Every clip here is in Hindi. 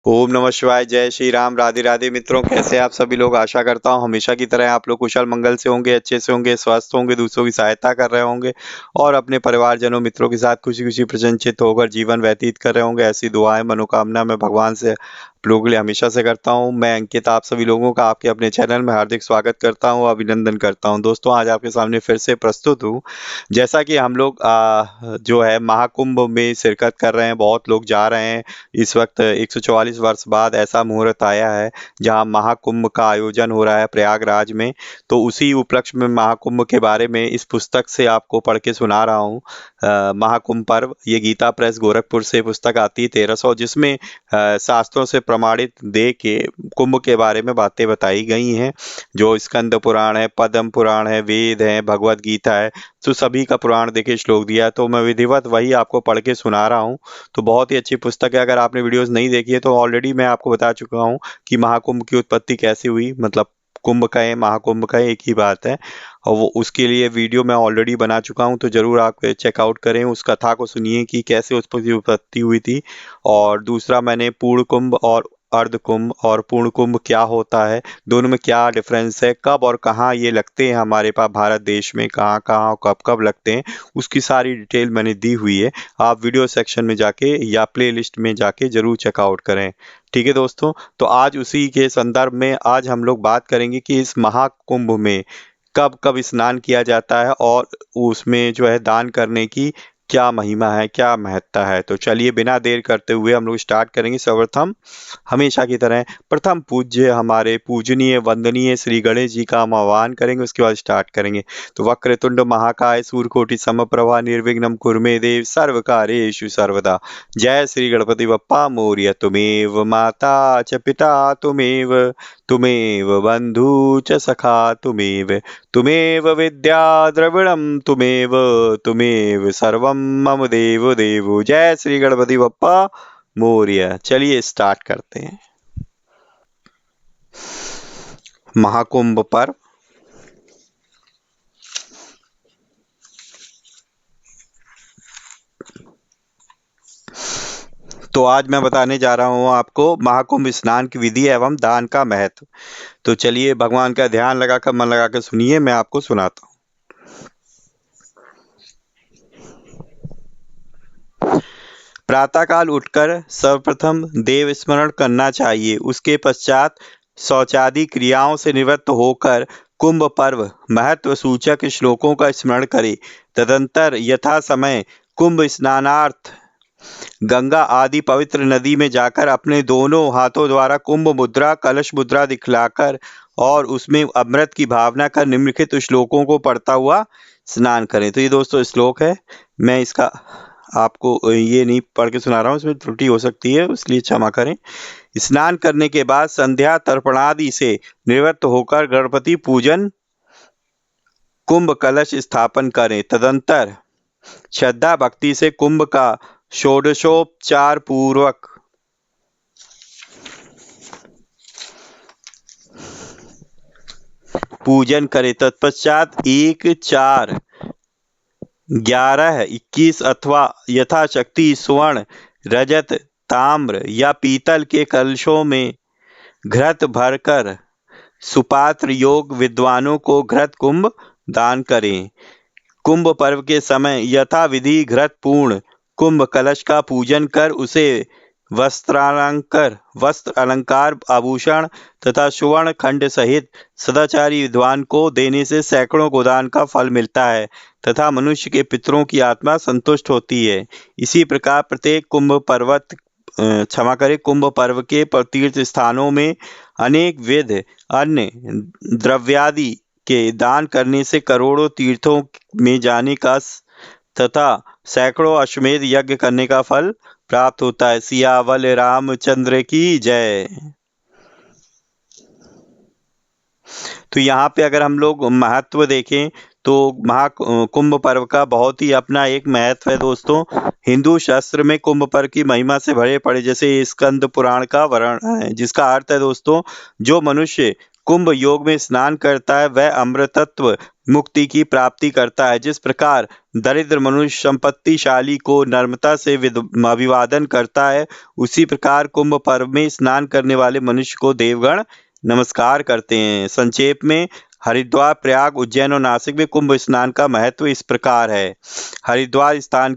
ओम नमः शिवाय। जय श्री राम। राधे राधे मित्रों, कैसे हैं आप सभी लोग। आशा करता हूँ हमेशा की तरह आप लोग कुशल मंगल से होंगे, अच्छे से होंगे, स्वस्थ होंगे, दूसरों की सहायता कर रहे होंगे और अपने परिवारजनों मित्रों के साथ खुशी खुशी प्रसन्नचित्त होकर जीवन व्यतीत कर रहे होंगे। ऐसी दुआएं मनोकामना मैं भगवान से आप लोगों के लिए हमेशा से करता हूँ। मैं अंकित आप सभी लोगों का आपके अपने चैनल में हार्दिक स्वागत करता हूँ, अभिनंदन करता हूँ। दोस्तों, आज आपके सामने फिर से प्रस्तुत हूँ। जैसा कि हम लोग जो है महाकुंभ में शिरकत कर रहे हैं, बहुत लोग जा रहे हैं। इस वक्त 144 वर्ष बाद ऐसा मुहूर्त आया है जहां महाकुंभ का आयोजन हो रहा है प्रयागराज में। तो उसी उपलक्ष्य में महाकुंभ के बारे में इस पुस्तक से आपको पढ़ के सुना रहा हूँ। महाकुंभ पर्व, ये गीता प्रेस गोरखपुर से पुस्तक आती है 1300, जिसमें शास्त्रों से प्रमाणित दे के कुंभ के बारे में बातें बताई गई हैं। जो स्कंद पुराण है, पद्म पुराण है, वेद है, भगवत गीता है, तो सभी का पुराण देके श्लोक दिया है। तो मैं विधिवत वही आपको पढ़ के सुना रहा हूँ। तो बहुत ही अच्छी पुस्तक है। अगर आपने वीडियोस नहीं देखी है तो ऑलरेडी मैं आपको बता चुका हूँ कि महाकुंभ की उत्पत्ति कैसे हुई। मतलब कुंभ कहें महाकुंभ कहें एक ही बात है। और वो उसके लिए वीडियो मैं ऑलरेडी बना चुका हूँ, तो जरूर आप चेकआउट करें, उस कथा को सुनिए कि कैसे उसकी उत्पत्ति हुई थी। और दूसरा, मैंने पूर्ण कुंभ और अर्ध कुंभ और पूर्ण कुंभ क्या होता है, दोनों में क्या डिफरेंस है, कब और कहाँ ये लगते हैं, हमारे पास भारत देश में कहाँ कहाँ कब कब लगते हैं, उसकी सारी डिटेल मैंने दी हुई है। आप वीडियो सेक्शन में जाके या प्ले लिस्ट में जाके जरूर चेकआउट करें। ठीक है दोस्तों, तो आज उसी के संदर्भ में आज हम लोग बात करेंगे कि इस महाकुंभ में कब कब स्नान किया जाता है और उसमें जो है दान करने की क्या महिमा है, क्या महत्ता है। तो चलिए बिना देर करते हुए हम लोग स्टार्ट करेंगे। सर्वप्रथम हमेशा की तरह प्रथम पूज्य हमारे पूजनीय वंदनीय श्री गणेश जी का हम आह्वान करेंगे, उसके बाद स्टार्ट करेंगे। तो वक्रतुंड महाकाय सूर्यकोटि समप्रभा निर्विघ्नं कुरु मे देव सर्व कार्येषु सर्वदा। जय श्री गणपति बप्पा मोरया। तुमेव माता च पिता तुमेव, तुमेव बंधु च सखा तुमेव, तुमेव विद्या द्रविणं तुमेव, तुमेव सर्वं मम देव देवो। जय श्री गणपति बप्पा मोरया। चलिए स्टार्ट करते हैं। महाकुंभ पर्व। तो आज मैं बताने जा रहा हूँ आपको महाकुंभ स्नान की विधि एवं दान का महत्व। तो चलिए भगवान का ध्यान लगाकर मन लगाकर सुनिए, मैं आपको सुनाता हूँ। प्रातःकाल उठकर सर्वप्रथम देव स्मरण करना चाहिए। उसके पश्चात शौचादि क्रियाओं से निवृत्त होकर कुंभ पर्व महत्व सूचक श्लोकों का स्मरण करें। तदंतर यथा समय कुंभ स्नानार्थ गंगा आदि पवित्र नदी में जाकर अपने दोनों हाथों द्वारा कुंभ मुद्रा कलश मुद्रा दिखलाकर और उसमें अमृत की भावना कर निम्नलिखित श्लोकों को पढ़ता हुआ स्नान करें। तो ये दोस्तों श्लोक है, मैं इसका आपको ये नहीं पढ़ के सुना रहा हूँ, इसमें त्रुटि हो सकती है, इसलिए क्षमा करें। स्नान करने के बाद संध्या तर्पणादि से निवृत्त होकर गणपति पूजन कुंभ कलश स्थापन करें। तदंतर श्रद्धा भक्ति से कुंभ का षोडशोपचार पूर्वक पूजन करें। तत्पश्चात 1, 4, 11, 21 अथवा यथाशक्ति स्वर्ण, रजत, ताम्र या पीतल के कलशों में घृत भरकर सुपात्र योग विद्वानों को घृत कुंभ दान करें। कुंभ पर्व के समय यथा विधि घृत पूर्ण कुंभ कलश का पूजन कर उसे वस्त्र अलंकार आभूषण तथा सुवर्ण खंड सहित सदाचारी विद्वान को देने से सैकड़ों गोदान का फल मिलता है तथा मनुष्य के पितरों की आत्मा संतुष्ट होती है। इसी प्रकार प्रत्येक कुंभ पर्व के तीर्थ स्थानों में अनेक विध अन्य द्रव्यादि के दान करने से करोड़ों तीर्थों में जाने का तथा सैकड़ों अश्वमेध यज्ञ करने का फल प्राप्त होता है। सियावल रामचंद्र की जय। तो यहाँ पे अगर हम लोग महत्व देखें तो कुंभ पर्व का बहुत ही अपना एक महत्व है दोस्तों। हिंदू शास्त्र में कुंभ पर्व की महिमा से भरे पड़े जैसे स्कंद पुराण का वर्णन है, जिसका अर्थ है दोस्तों, जो मनुष्य कुंभ योग में स्नान करता है वह अमृतत्व मुक्ति की प्राप्ति करता है। जिस प्रकार दरिद्र मनुष्य संपत्तिशाली को नम्रता से अभिवादन करता है, उसी प्रकार कुंभ पर्व में स्नान करने वाले मनुष्य को देवगण नमस्कार करते हैं। संक्षेप में हरिद्वार, प्रयाग, उज्जैन और नासिक में कुंभ स्नान का महत्व इस प्रकार है। हरिद्वार स्नान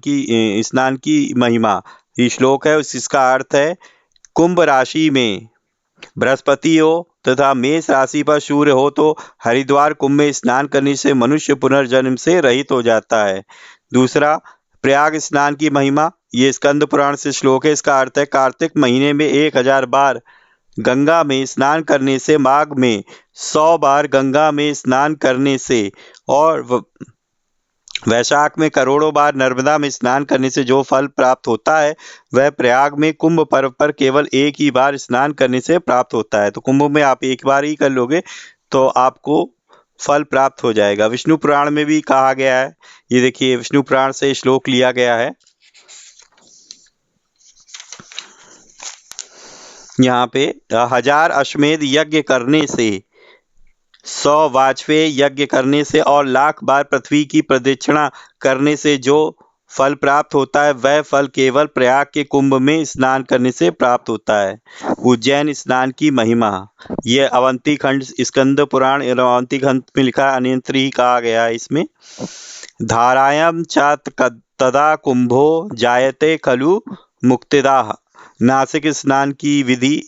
की महिमा, ये श्लोक है, इसका अर्थ है कुंभ राशि में बृहस्पति हो तथा मेष राशि पर सूर्य हो तो हरिद्वार कुंभ में स्नान करने से मनुष्य पुनर्जन्म से रहित हो जाता है। दूसरा, प्रयाग स्नान की महिमा, ये स्कंद पुराण से श्लोक है। इसका अर्थ है कार्तिक महीने में 1000 बार गंगा में स्नान करने से, माघ में 100 बार गंगा में स्नान करने से और वैशाख में करोड़ों बार नर्मदा में स्नान करने से जो फल प्राप्त होता है वह प्रयाग में कुंभ पर्व पर केवल एक ही बार स्नान करने से प्राप्त होता है। तो कुंभ में आप एक बार ही कर लोगे तो आपको फल प्राप्त हो जाएगा। विष्णु पुराण में भी कहा गया है, ये देखिए विष्णु पुराण से श्लोक लिया गया है। यहाँ पे 1000 अश्वमेध यज्ञ करने से, 100 वाजपेयी यज्ञ करने से और 1,00,000 बार पृथ्वी की प्रदक्षिणा करने से जो फल प्राप्त होता है वह फल केवल प्रयाग के कुंभ में स्नान करने से प्राप्त होता है। उज्जैन स्नान की महिमा, यह अवंती खंड स्कंद पुराण अवंती खंड में लिखा, अनियंत्री ही कहा गया है इसमें। धारायां च तदा कुंभो जायते खलु मुक्तिदाः, नासिक स्नान की विधि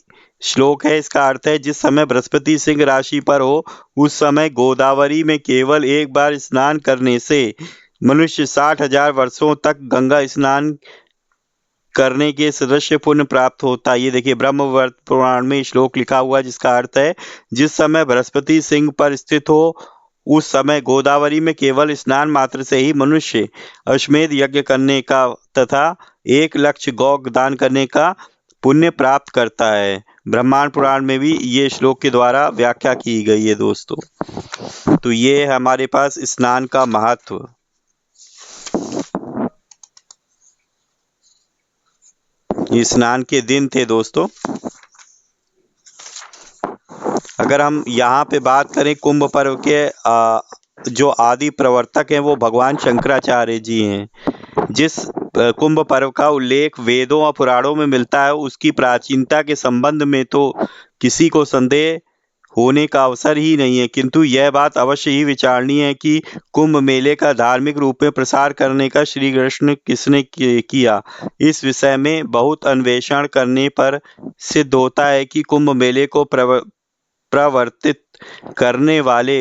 श्लोक है। इसका अर्थ है जिस समय बृहस्पति सिंह राशि पर हो उस समय गोदावरी में केवल एक बार स्नान करने से मनुष्य 60,000 वर्षों तक गंगा स्नान करने के सदृश पुण्य प्राप्त होता है। ये देखिए ब्रह्मवर्त पुराण में श्लोक लिखा हुआ है, जिसका अर्थ है जिस समय बृहस्पति सिंह पर स्थित हो उस समय गोदावरी में केवल स्नान मात्र से ही मनुष्य अश्वमेध यज्ञ करने का तथा 1,00,000 गौ दान करने का पुण्य प्राप्त करता है। ब्रह्मांड पुराण में भी ये श्लोक के द्वारा व्याख्या की गई है दोस्तों। तो ये है हमारे पास स्नान का महत्व। ये स्नान के दिन थे दोस्तों। अगर हम यहाँ पे बात करें कुंभ पर्व के जो आदि प्रवर्तक हैं वो भगवान शंकराचार्य जी हैं। जिस कुंभ पर्व का उल्लेख वेदों और पुराणों में मिलता है उसकी प्राचीनता के संबंध में तो किसी को संदेह होने का अवसर ही नहीं है, किंतु यह बात अवश्य ही विचारणीय है कि कुंभ मेले का धार्मिक रूप में प्रसार करने का श्री कृष्ण किसने किया। इस विषय में बहुत अन्वेषण करने पर सिद्ध होता है कि कुंभ मेले को प्रवर्तित करने वाले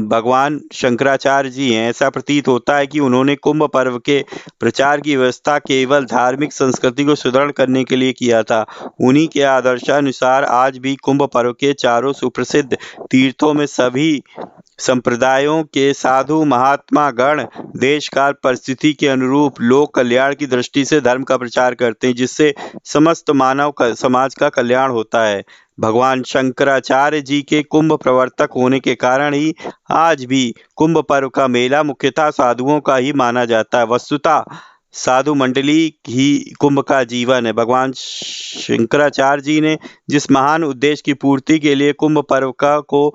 भगवान शंकराचार्य जी हैं। ऐसा प्रतीत होता है कि उन्होंने कुंभ पर्व के प्रचार की व्यवस्था केवल धार्मिक संस्कृति को सुदृढ़ करने के लिए किया था। उन्हीं के आदर्शानुसार आज भी कुंभ पर्व के चारों सुप्रसिद्ध तीर्थों में सभी संप्रदायों के साधु महात्मा गण देश काल परिस्थिति के अनुरूप लोक कल्याण की दृष्टि से धर्म का प्रचार करते हैं, जिससे समस्त मानव समाज का कल्याण होता है। भगवान शंकराचार्य जी के कुंभ प्रवर्तक होने के कारण ही आज भी कुंभ पर्व का मेला मुख्यतः साधुओं का ही माना जाता है। वस्तुतः साधु मंडली ही कुंभ का जीवन है। भगवान शंकराचार्य जी ने जिस महान उद्देश्य की पूर्ति के लिए कुंभ पर्व को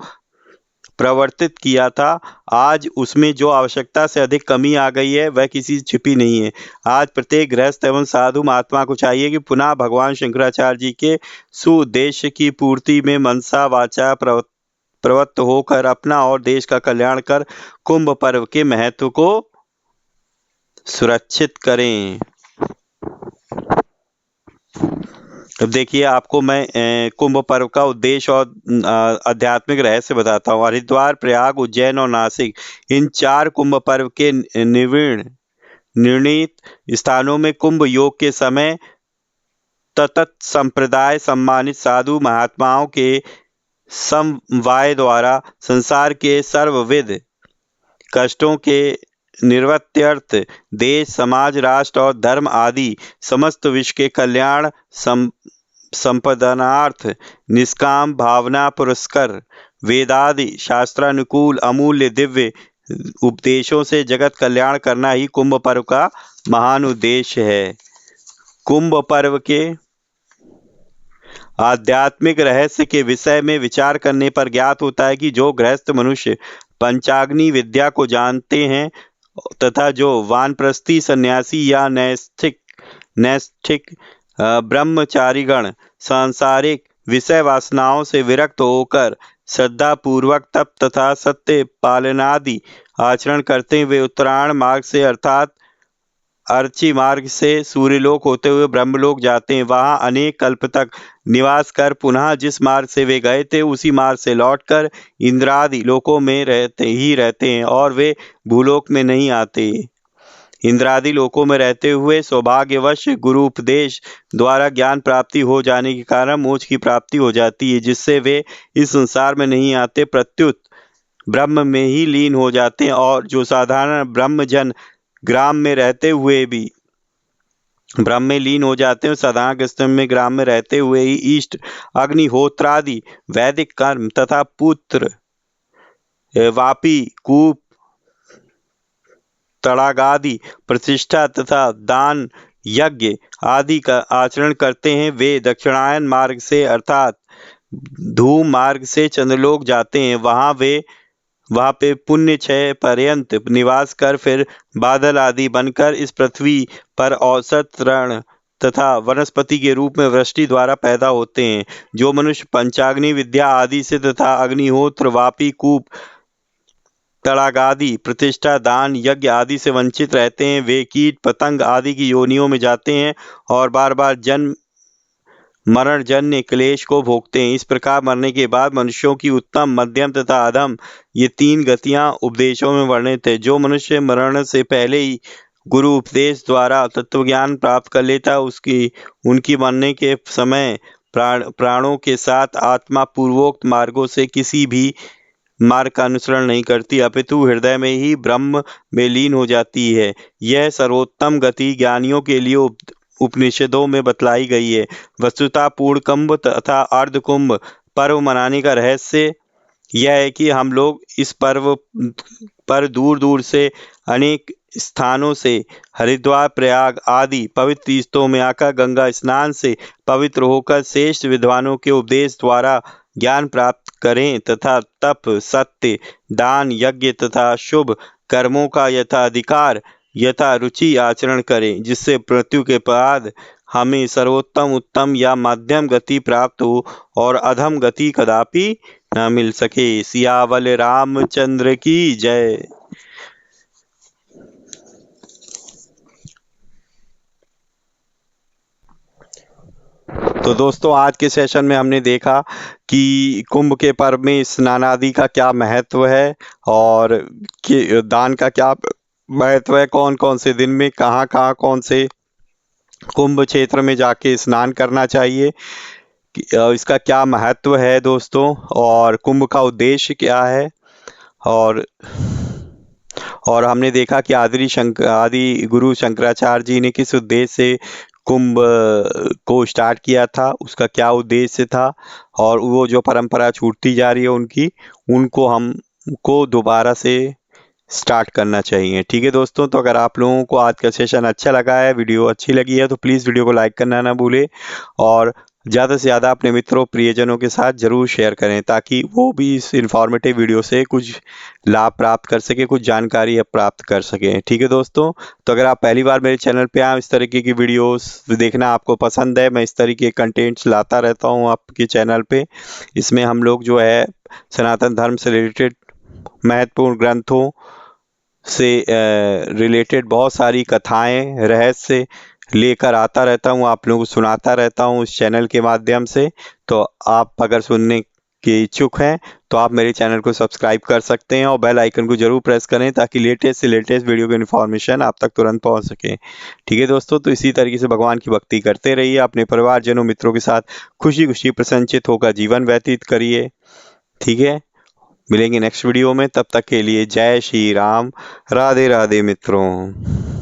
प्रवर्तित किया था, आज उसमें जो आवश्यकता से अधिक कमी आ गई है वह किसी छिपी नहीं है। आज प्रत्येक गृहस्थ एवं साधु महात्मा को चाहिए कि पुनः भगवान शंकराचार्य जी के सुउद्देश्य की पूर्ति में मनसा वाचा प्रवृत्त होकर अपना और देश का कल्याण कर कुंभ पर्व के महत्व को सुरक्षित करें। अब देखिए आपको मैं कुंभ पर्व का उद्देश्य और आध्यात्मिक रहस्य बताता हूँ। हरिद्वार, प्रयाग, उज्जैन और नासिक, इन 4 कुंभ पर्व के निर्णीत स्थानों में कुंभ योग के समय तत्त संप्रदाय सम्मानित साधु महात्माओं के समवाय द्वारा संसार के सर्वविध कष्टों के निवृत्त्यर्थ देश, समाज, राष्ट्र और धर्म आदि समस्त विश्व के कल्याण संपादनार्थ निष्काम भावना पुरस्कर वेदादि शास्त्रानुकूल अमूल्य दिव्य उपदेशों से जगत कल्याण करना ही कुंभ पर्व का महान उद्देश्य है। कुंभ पर्व के आध्यात्मिक रहस्य के विषय में विचार करने पर ज्ञात होता है कि जो गृहस्थ मनुष्य पंचाग्नि विद्या को जानते हैं तथा जो वानप्रस्थी सन्यासी या नैष्ठिक नैष्ठिक ब्रह्मचारीगण सांसारिक विषय वासनाओं से विरक्त होकर श्रद्धा पूर्वक तप तथा सत्य पालनादि आचरण करते हैं, वे उत्तरायण मार्ग से अर्थात अर्ची मार्ग से सूर्यलोक होते हुए ब्रह्मलोक जाते हैं। वहां अनेक कल्प तक निवास कर पुनः जिस मार्ग से वे गए थे उसी मार्ग से लौटकर इंद्रादि लोकों में रहते हैं और वे भूलोक में नहीं आते। इंद्रादि लोकों में रहते हुए सौभाग्यवश गुरु उपदेश द्वारा ज्ञान प्राप्ति हो जाने के कारण मोक्ष की प्राप्ति हो जाती है, जिससे वे इस संसार में नहीं आते, प्रत्युत ब्रह्म में ही लीन हो जाते हैं। और जो साधारण ब्रह्मजन ग्राम में रहते हुए भी ब्रह्म में लीन हो जाते हैं, साधारण गृहस्थी में ग्राम में रहते हुए ही इष्ट अग्निहोत्रादि वैदिक कर्म तथा पुत्र वापी कूप तड़ागादि प्रतिष्ठा तथा दान यज्ञ आदि का आचरण करते हैं। वे दक्षिणायन मार्ग से अर्थात धूम मार्ग से चंद्रलोक जाते हैं। वहां पे पुण्य क्षय पर्यंत निवास कर फिर बादल आदि बनकर इस पृथ्वी पर औसत तृण तथा वनस्पति के रूप में वृष्टि द्वारा पैदा होते हैं। जो मनुष्य पंचाग्नि विद्या आदि से तथा अग्निहोत्र वापी कूप तड़ागादि प्रतिष्ठा दान यज्ञ आदि से वंचित रहते हैं, वे कीट पतंग आदि की योनियों में जाते हैं और बार बार जन्म मरण जन्य क्लेश को भोगते हैं। इस प्रकार मरने के बाद मनुष्यों की उत्तम मध्यम तथा अधम ये तीन गतियां उपदेशों में वर्णित है। जो मनुष्य मरण से पहले ही गुरु उपदेश द्वारा तत्वज्ञान प्राप्त कर लेता उनकी मरने के समय प्राणों के साथ आत्मा पूर्वोक्त मार्गों से किसी भी मार्ग का अनुसरण नहीं करती, अपितु हृदय में ही ब्रह्म में लीन हो जाती है। यह सर्वोत्तम गति ज्ञानियों के लिए उपनिषदों में बतलाई गई है। वस्तुतः पूर्ण कुंभ तथा अर्ध कुंभ पर्व मनाने का रहस्य यह है कि हम लोग इस पर्व पर दूर दूर से अनेक स्थानों से हरिद्वार प्रयाग आदि पवित्र तीर्थों में आकर गंगा स्नान से पवित्र होकर श्रेष्ठ विद्वानों के उपदेश द्वारा ज्ञान प्राप्त करें तथा तप सत्य दान यज्ञ तथा शुभ कर्मों का यथाधिकार यथा रुचि आचरण करें, जिससे मृत्यु के बाद हमें सर्वोत्तम उत्तम या मध्यम गति प्राप्त हो और अधम गति कदापि न मिल सके। सियावल रामचंद्र की जय। तो दोस्तों आज के सेशन में हमने देखा कि कुंभ के पर्व में स्नान आदि का क्या महत्व है और दान का क्या महत्व है, कौन कौन से दिन में कहाँ कहाँ कौन से कुंभ क्षेत्र में जाके स्नान करना चाहिए, इसका क्या महत्व है दोस्तों, और कुंभ का उद्देश्य क्या है। और हमने देखा कि आदि गुरु शंकराचार्य जी ने किस उद्देश्य से कुंभ को स्टार्ट किया था, उसका क्या उद्देश्य था, और वो जो परंपरा छूटती जा रही है उनको हमको दोबारा से स्टार्ट करना चाहिए। ठीक है दोस्तों, तो अगर आप लोगों को आज का सेशन अच्छा लगा है, वीडियो अच्छी लगी है, तो प्लीज़ वीडियो को लाइक करना ना भूलें और ज़्यादा से ज़्यादा अपने मित्रों प्रियजनों के साथ ज़रूर शेयर करें ताकि वो भी इस इन्फॉर्मेटिव वीडियो से कुछ लाभ प्राप्त कर सके, कुछ जानकारी प्राप्त कर सकें। ठीक है दोस्तों, तो अगर आप पहली बार मेरे चैनल पे आए, इस तरीके की वीडियोस देखना आपको पसंद है, मैं इस तरीके के कंटेंट्स लाता रहता हूँ आपके चैनल पे। इसमें हम लोग जो है सनातन धर्म से रिलेटेड महत्वपूर्ण ग्रंथों से रिलेटेड बहुत सारी कथाएं रहस्य लेकर आता रहता हूँ, आप लोगों को सुनाता रहता हूँ इस चैनल के माध्यम से। तो आप अगर सुनने के इच्छुक हैं तो आप मेरे चैनल को सब्सक्राइब कर सकते हैं और बेल आइकन को जरूर प्रेस करें ताकि लेटेस्ट से लेटेस्ट वीडियो की इन्फॉर्मेशन आप तक तुरंत पहुंच सके। ठीक है दोस्तों, तो इसी तरीके से भगवान की भक्ति करते रहिए, अपने परिवारजनों मित्रों के साथ खुशी खुशी प्रसन्नचित होकर जीवन व्यतीत करिए। ठीक है, मिलेंगे नेक्स्ट वीडियो में, तब तक के लिए जय श्री राम, राधे राधे मित्रों।